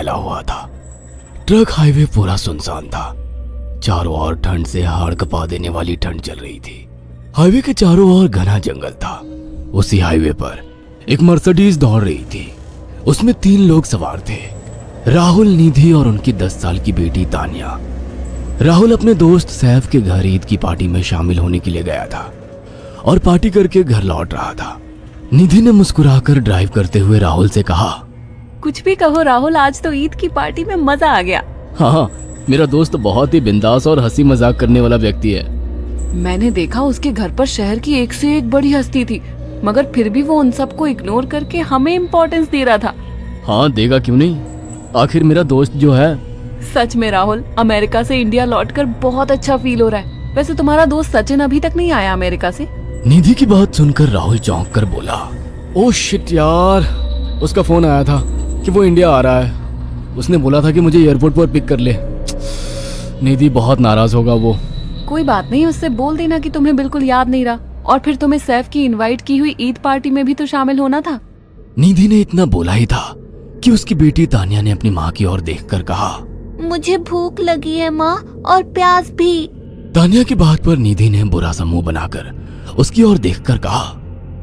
फैला हुआ था। ट्रक हाईवे पूरा सुनसान था। चारों ओर ठंड से हाड़ कपा देने वाली ठंड चल रही थी। हाईवे के चारों ओर घना जंगल था। उसी हाईवे पर एक मर्सिडीज दौड़ रही थी। उसमें 3 लोग सवार थे, राहुल, निधि और उनकी 10 साल की बेटी तानिया। राहुल अपने दोस्त सैफ के घर ईद की पार्टी में शामिल होने के लिए गया था और पार्टी करके घर लौट रहा था। निधि ने मुस्कुराकर ड्राइव करते हुए राहुल से कहा, कुछ भी कहो राहुल, आज तो ईद की पार्टी में मजा आ गया। हाँ, मेरा दोस्त बहुत ही बिंदास और हंसी मजाक करने वाला व्यक्ति है। मैंने देखा उसके घर पर शहर की एक से एक बड़ी हस्ती थी, मगर फिर भी वो उन सबको इग्नोर करके हमें इम्पोर्टेंस दे रहा था। हाँ, देगा क्यों नहीं, आखिर मेरा दोस्त जो है। सच में राहुल, अमेरिका से इंडिया लौटकर बहुत अच्छा फील हो रहा है। वैसे तुम्हारा दोस्त सचिन अभी तक नहीं आया अमेरिका से? निधि की बात सुनकर राहुल चौंक कर बोला, ओह शिट यार, उसका फोन आया था कि वो इंडिया आ रहा है। उसने बोला था कि मुझे एयरपोर्ट पर पिक कर ले। निधि बहुत नाराज होगा वो। कोई बात नहीं, उससे बोल देना कि तुम्हें बिल्कुल याद नहीं रहा, और फिर तुम्हें सैफ की इनवाइट की हुई ईद पार्टी में भी तो शामिल होना था। निधि ने इतना बोला ही था कि उसकी बेटी तानिया ने अपनी माँ की ओर देखकर कहा, मुझे भूख लगी है माँ, और प्यास भी। तानिया की बात पर निधि ने बुरा सा मुंह बनाकर उसकी ओर देखकर कहा,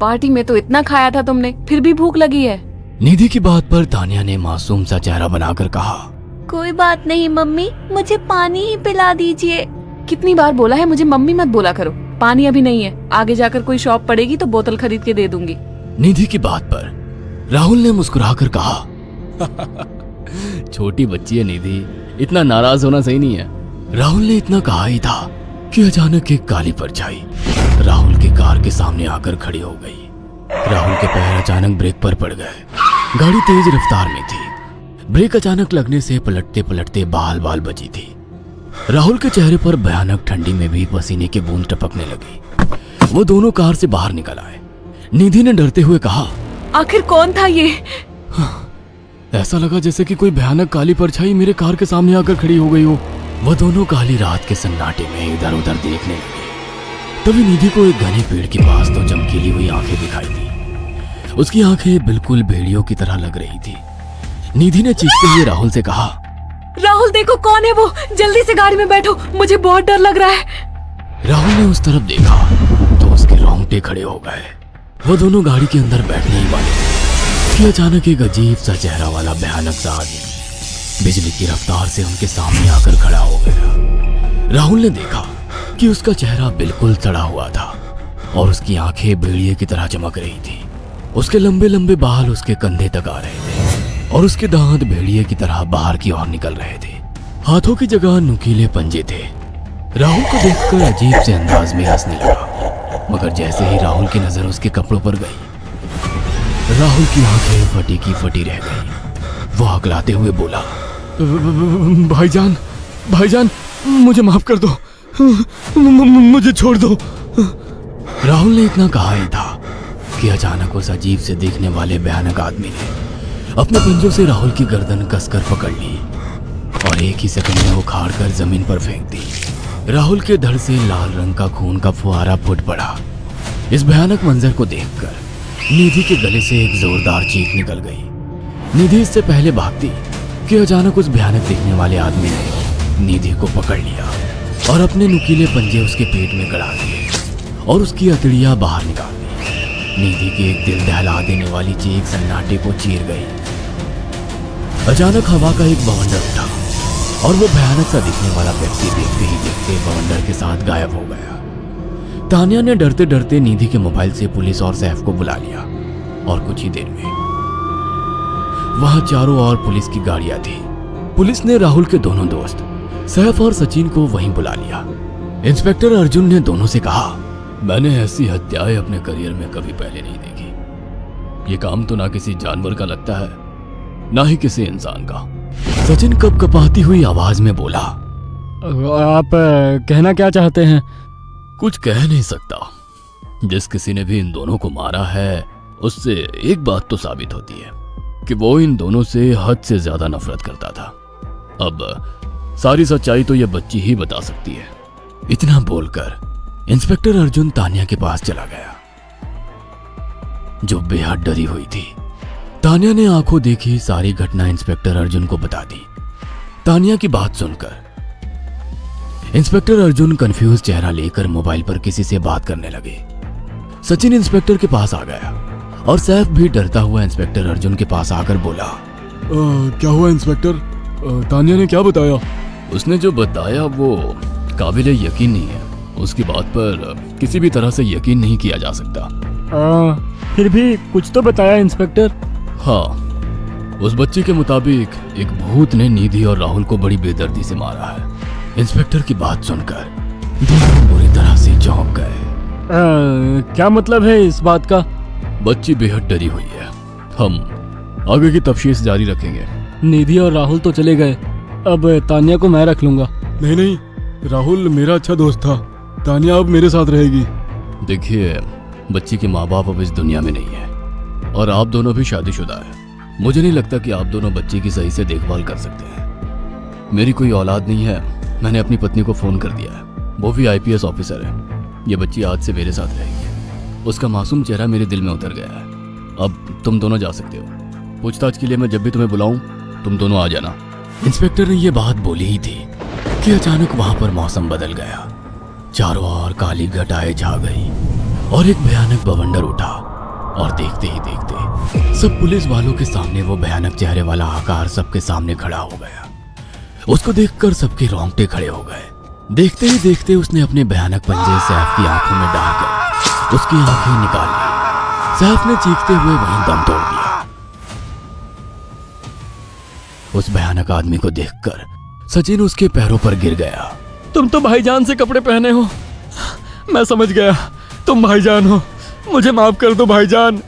पार्टी में तो इतना खाया था तुमने, फिर भी भूख लगी है। निधि की बात पर तानिया ने मासूम सा चेहरा बनाकर कहा, कोई बात नहीं मम्मी, मुझे पानी ही पिला दीजिए। कितनी बार बोला है मुझे मम्मी मत बोला करो। पानी अभी नहीं है, आगे जाकर कोई शॉप पड़ेगी तो बोतल खरीद के दे दूंगी। निधि की बात पर राहुल ने मुस्कुराकर कहा, छोटी बच्ची है निधि, इतना नाराज होना सही नहीं है। राहुल ने इतना कहा ही था कि अचानक एक काली परछाई राहुल की कार के सामने आकर खड़ी हो गई। राहुल के पैर अचानक ब्रेक पर पड़ गए। गाड़ी तेज रफ्तार में थी। ब्रेक अचानक लगने से पलटते पलटते बाल बाल बची थी। राहुल के चेहरे पर भयानक ठंडी में भी पसीने की बूंद टपकने लगी। वो दोनों कार से बाहर निकल आए। निधि ने डरते हुए कहा, आखिर कौन था ये? ऐसा लगा जैसे कि कोई भयानक काली परछाई मेरे कार के सामने आकर खड़ी हो गई हो। वह दोनों काली रात के सन्नाटे में इधर उधर देखने लगे। तभी निधि को एक घने पेड़ के पास दो चमकीली हुई आंखें दिखाई दी। उसकी आंखें बिल्कुल भेड़ियों की तरह लग रही थी। निधि ने चीखते हुए राहुल से कहा, राहुल देखो कौन है वो, जल्दी से गाड़ी में बैठो, मुझे बहुत डर लग रहा है। राहुल ने उस तरफ देखा तो उसके रोंगटे खड़े हो गए। वो दोनों गाड़ी के अंदर बैठने ही वाले थे कि अचानक एक अजीब सा चेहरा वाला भयानक सा आदमी बिजली की रफ्तार से उनके सामने आकर खड़ा हो गया। राहुल ने देखा कि उसका चेहरा बिल्कुल सड़ा हुआ था और उसकी आंखें भेड़िए की तरह चमक रही थी। उसके लंबे लंबे बाल उसके कंधे तक आ रहे थे और उसके दांत भेड़िए की तरह बाहर की ओर निकल रहे थे। हाथों की जगह नुकीले पंजे थे। राहुल को देखकर अजीब से अंदाज में हंसने लगा, मगर जैसे ही राहुल की नजर उसके कपड़ों पर गई, राहुल की आंखें फटी की फटी रह गई। वो हकलाते हुए बोला, भाईजान, भाईजान, मुझे माफ कर दो, मुझे छोड़ दो। राहुल ने इतना कहा ही था कि अचानक उस अजीब से दिखने वाले भयानक आदमी ने अपने पंजों से राहुल की गर्दन कसकर पकड़ ली और एक ही सेकंड में उखाड़ कर जमीन पर फेंक दी। राहुल के धड़ से लाल रंग का खून का फुहारा फूट पड़ा। इस भयानक मंजर को देखकर निधि के गले से एक जोरदार चीख निकल गई। निधि इससे पहले भागती कि अचानक उस भयानक दिखने वाले आदमी ने निधि को पकड़ लिया और अपने नुकीले पंजे उसके पेट में गड़ा दिए और उसकी अतड़ियां बाहर निकाल दी। निधि की एक दिल दहला देने वाली चीख सन्नाटे को चीर गई। अचानक हवा का एक बवंडर उठा और वो भयानक सा दिखने वाला व्यक्ति देखते ही देखते बवंडर के साथ गायब हो गया। तानिया ने डरते डरते निधि के मोबाइल से पुलिस और सैफ को बुला लिया और कुछ ही देर में वहां चारों ओर पुलिस की गाड़ियां थी। पुलिस ने राहुल के दोनों दोस्त सैफ और सचिन को वहीं बुला लिया। इंस्पेक्टर अर्जुन ने दोनों से कहा, मैंने ऐसी हत्याएं अपने करियर में कभी पहले नहीं देखी। ये काम तो ना किसी जानवर का लगता है, ना ही किसी इंसान का। सचिन कपकपाती हुई आवाज में बोला, आप कहना क्या चाहते हैं? कुछ कह नहीं सकता। जिस किसी ने भी इन दोनों को मारा है उससे एक बात तो साबित होती है कि वो इन दोनों से हद से ज्यादा नफरत करता था। अब सारी सच्चाई तो ये बच्ची ही बता सकती है। इतना बोलकर इंस्पेक्टर अर्जुन तानिया के पास चला गया, जो बेहद डरी हुई थी। तानिया ने आंखों देखी सारी घटना इंस्पेक्टर अर्जुन को बता दी। तानिया की बात सुनकर इंस्पेक्टर अर्जुन कंफ्यूज चेहरा लेकर मोबाइल पर किसी से बात करने लगे। सचिन इंस्पेक्टर के पास आ गया और सैफ भी डरता हुआ इंस्पेक्टर अर्जुन के पास आकर बोला, क्या हुआ इंस्पेक्टर? तानिया ने क्या बताया? उसने जो बताया वो काबिले यकीन नहीं है। उसकी बात पर किसी भी तरह से यकीन नहीं किया जा सकता। फिर भी कुछ तो बताया इंस्पेक्टर। हाँ, उस बच्ची के मुताबिक एक भूत ने निधि और राहुल को बड़ी बेदर्दी से मारा है। इंस्पेक्टर की बात सुनकर दोनों बुरी तरह से चौंक गए। क्या मतलब है इस बात का? बच्ची बेहद डरी हुई है। हम आगे की तफ्तीश जारी रखेंगे। निधि और राहुल तो चले गए, अब तानिया को मैं रख लूंगा। नहीं, राहुल मेरा अच्छा दोस्त था। तानिया अब मेरे साथ रहेगी। देखिए, बच्ची के माँ बाप अब इस दुनिया में नहीं है और आप दोनों भी शादीशुदा है। मुझे नहीं लगता कि आप दोनों बच्ची की सही से देखभाल कर सकते हैं। मेरी कोई औलाद नहीं है। मैंने अपनी पत्नी को फोन कर दिया है, वो भी IPS ऑफिसर है। ये बच्ची आज से मेरे साथ रहेगी। उसका मासूम चेहरा मेरे दिल में उतर गया है। अब तुम दोनों जा सकते हो। पूछताछ के लिए मैं जब भी तुम्हें बुलाऊं तुम दोनों आ जाना। इंस्पेक्टर ने ये बात बोली ही थी कि अचानक वहां पर मौसम बदल गया। चारों ओर काली घटाएं छा गई और एक भयानक बवंडर उठा और देखते ही देखते सब पुलिस वालों के सामने वो भयानक चेहरे वाला आकार सबके सामने खड़ा हो गया। उसको देखकर सबके रोंगटे खड़े हो गए। देखते ही देखते उसने अपने भयानक पंजे सैफ की आंखों में डालकर उसकी आंखें निकाल ली। सैफ ने चीखते हुए वहीं दम तोड़ दिया। उस भयानक आदमी को देखकर सचिन उसके पैरों पर गिर गया। तुम तो भाईजान से कपड़े पहने हो। मैं समझ गया, तुम भाईजान हो। मुझे माफ कर दो भाईजान,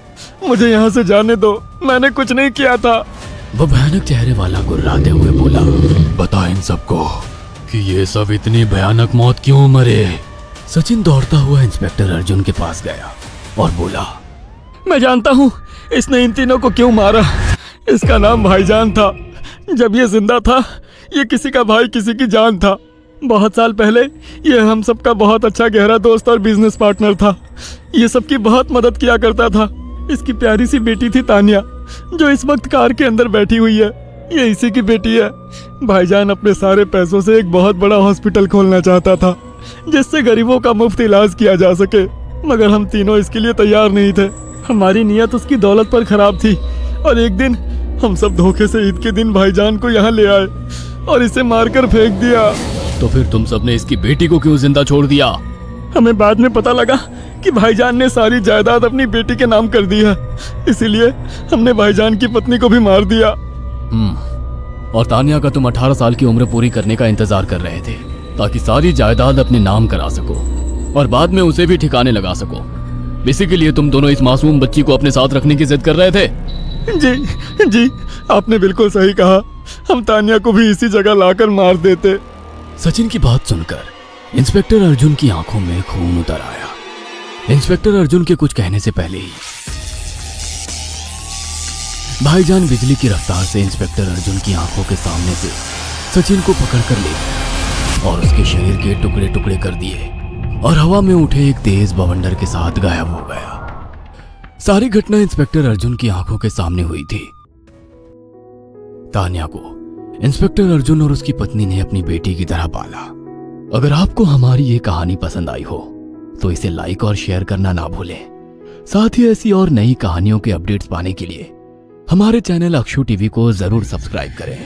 मुझे यहाँ से जाने दो। मैंने कुछ नहीं किया था। वो भयानक चेहरे वाला गुर्राते हुए बोला, बता इन सबको कि ये सब इतनी भयानक मौत क्यों मरे। सचिन दौड़ता हुआ इंस्पेक्टर अर्जुन के पास गया और बोला, मैं जानता हूँ इसने इन तीनों को क्यों मारा। इसका नाम भाईजान था। जब ये जिंदा था ये किसी का भाई किसी की जान था। बहुत साल पहले ये हम सबका बहुत अच्छा गहरा दोस्त और बिजनेस पार्टनर था। ये सबकी बहुत मदद किया करता था। इसकी प्यारी सी बेटी थी तानिया, जो इस वक्त कार के अंदर बैठी हुई है। ये इसी की बेटी है। भाईजान अपने सारे पैसों से एक बहुत बड़ा हॉस्पिटल खोलना चाहता था जिससे गरीबों का मुफ्त इलाज किया जा सके, मगर हम तीनों इसके लिए तैयार नहीं थे। हमारी नीयत उसकी दौलत पर खराब थी और एक दिन हम सब धोखे से ईद के दिन भाईजान को यहाँ ले आए और इसे मारकर फेंक दिया। तो फिर तुम सबने इसकी बेटी को क्यों जिंदा छोड़ दिया? हमें बाद में पता लगा कि भाईजान ने सारी जायदाद अपनी बेटी के नाम कर दी है, इसीलिए हमने भाईजान की पत्नी को भी मार दिया। और तानिया का तुम 18 साल की उम्र पूरी करने का इंतजार कर रहे थे ताकि सारी जायदाद अपने नाम करा सको और बाद में उसे भी ठिकाने लगा सको। इसी के लिए तुम दोनों इस मासूम बच्ची को अपने साथ रखने की जिद कर रहे थे। जी, आपने बिल्कुल सही कहा। हम तानिया को भी इसी जगह लाकर मार देते। सचिन की बात सुनकर इंस्पेक्टर अर्जुन की आंखों में खून उतर आया। इंस्पेक्टर अर्जुन के कुछ कहने से पहले ही भाईजान बिजली की रफ्तार से इंस्पेक्टर अर्जुन की आंखों के सामने से सचिन को पकड़कर ले गया और उसके शरीर के टुकड़े टुकड़े कर दिए और हवा में उठे एक तेज बवंडर के साथ गायब हो गया। सारी घटना इंस्पेक्टर अर्जुन की आंखों के सामने हुई थी। तानिया को इंस्पेक्टर अर्जुन और उसकी पत्नी ने अपनी बेटी की तरह पाला। अगर आपको हमारी ये कहानी पसंद आई हो तो इसे लाइक और शेयर करना ना भूलें। साथ ही ऐसी और नई कहानियों के अपडेट्स पाने के लिए हमारे चैनल अक्षु टीवी को जरूर सब्सक्राइब करें।